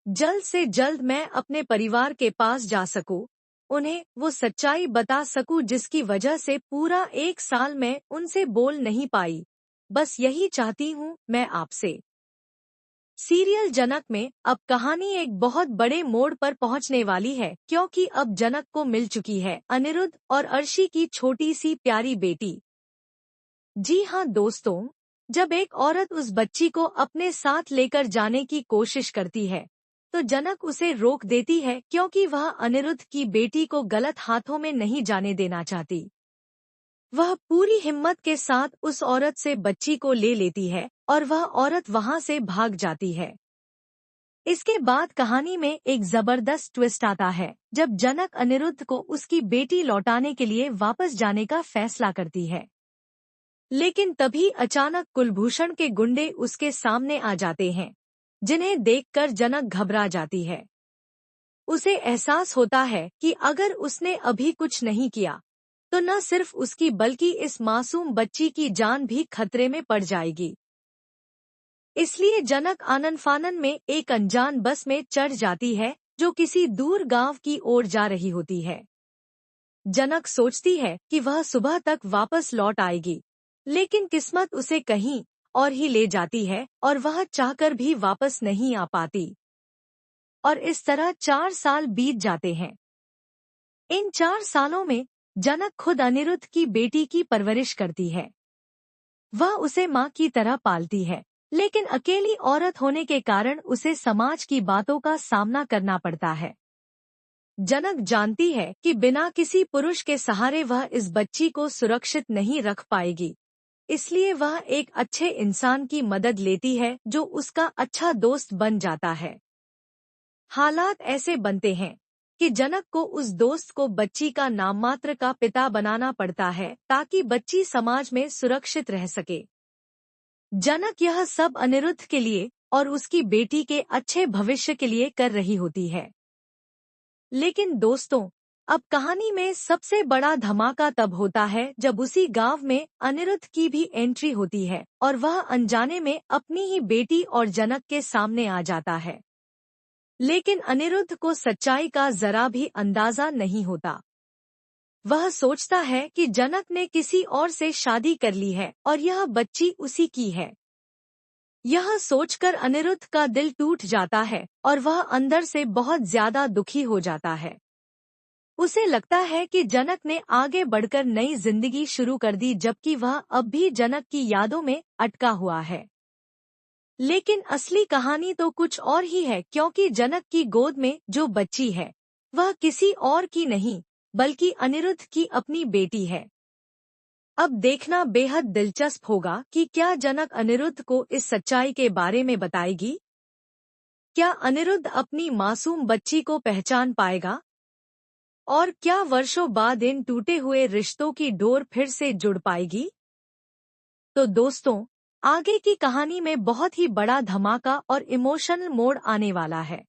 जल्द से जल्द मैं अपने परिवार के पास जा सकूं, उन्हें वो सच्चाई बता सकूं जिसकी वजह से पूरा 1 साल मैं उनसे बोल नहीं पाई। बस यही चाहती हूँ मैं आपसे। सीरियल जनक में अब कहानी एक बहुत बड़े मोड़ पर पहुंचने वाली है, क्योंकि अब जनक को मिल चुकी है अनिरुद्ध और अर्शी की छोटी सी प्यारी बेटी। जी हाँ दोस्तों, जब एक औरत उस बच्ची को अपने साथ लेकर जाने की कोशिश करती है, तो जनक उसे रोक देती है क्योंकि वह अनिरुद्ध की बेटी को गलत हाथों में नहीं जाने देना चाहती। वह पूरी हिम्मत के साथ उस औरत से बच्ची को ले लेती है और वह औरत वहां से भाग जाती है। इसके बाद कहानी में एक जबरदस्त ट्विस्ट आता है, जब जनक अनिरुद्ध को उसकी बेटी लौटाने के लिए वापस जाने का फैसला करती है। लेकिन तभी अचानक कुलभूषण के गुंडे उसके सामने आ जाते हैं, जिन्हें देखकर जनक घबरा जाती है। उसे एहसास होता है कि अगर उसने अभी कुछ नहीं किया, तो न सिर्फ उसकी बल्कि इस मासूम बच्ची की जान भी खतरे में पड़ जाएगी। इसलिए जनक आनन फानन में एक अनजान बस में चढ़ जाती है, जो किसी दूर गांव की ओर जा रही होती है। जनक सोचती है कि वह सुबह तक वापस लौट आएगी, लेकिन किस्मत उसे कहीं और ही ले जाती है और वह चाहकर भी वापस नहीं आ पाती। और इस तरह 4 साल बीत जाते हैं। इन 4 सालों में जनक खुद अनिरुद्ध की बेटी की परवरिश करती है। वह उसे माँ की तरह पालती है, लेकिन अकेली औरत होने के कारण उसे समाज की बातों का सामना करना पड़ता है। जनक जानती है कि बिना किसी पुरुष के सहारे वह इस बच्ची को सुरक्षित नहीं रख पाएगी। इसलिए वह एक अच्छे इंसान की मदद लेती है, जो उसका अच्छा दोस्त बन जाता है। हालात ऐसे बनते हैं कि जनक को उस दोस्त को बच्ची का नाममात्र का पिता बनाना पड़ता है, ताकि बच्ची समाज में सुरक्षित रह सके। जनक यह सब अनिरुद्ध के लिए और उसकी बेटी के अच्छे भविष्य के लिए कर रही होती है। लेकिन दोस्तों, अब कहानी में सबसे बड़ा धमाका तब होता है जब उसी गांव में अनिरुद्ध की भी एंट्री होती है और वह अनजाने में अपनी ही बेटी और जनक के सामने आ जाता है। लेकिन अनिरुद्ध को सच्चाई का जरा भी अंदाजा नहीं होता। वह सोचता है कि जनक ने किसी और से शादी कर ली है और यह बच्ची उसी की है। यह सोचकर अनिरुद्ध का दिल टूट जाता है और वह अंदर से बहुत ज्यादा दुखी हो जाता है। उसे लगता है कि जनक ने आगे बढ़कर नई जिंदगी शुरू कर दी, जबकि वह अब भी जनक की यादों में अटका हुआ है। लेकिन असली कहानी तो कुछ और ही है, क्योंकि जनक की गोद में जो बच्ची है, वह किसी और की नहीं, बल्कि अनिरुद्ध की अपनी बेटी है। अब देखना बेहद दिलचस्प होगा कि क्या जनक अनिरुद्ध को इस सच्चाई के बारे में बताएगी। क्या अनिरुद्ध अपनी मासूम बच्ची को पहचान पाएगा? और क्या वर्षों बाद इन टूटे हुए रिश्तों की डोर फिर से जुड़ पाएगी? तो दोस्तों, आगे की कहानी में बहुत ही बड़ा धमाका और इमोशनल मोड़ आने वाला है।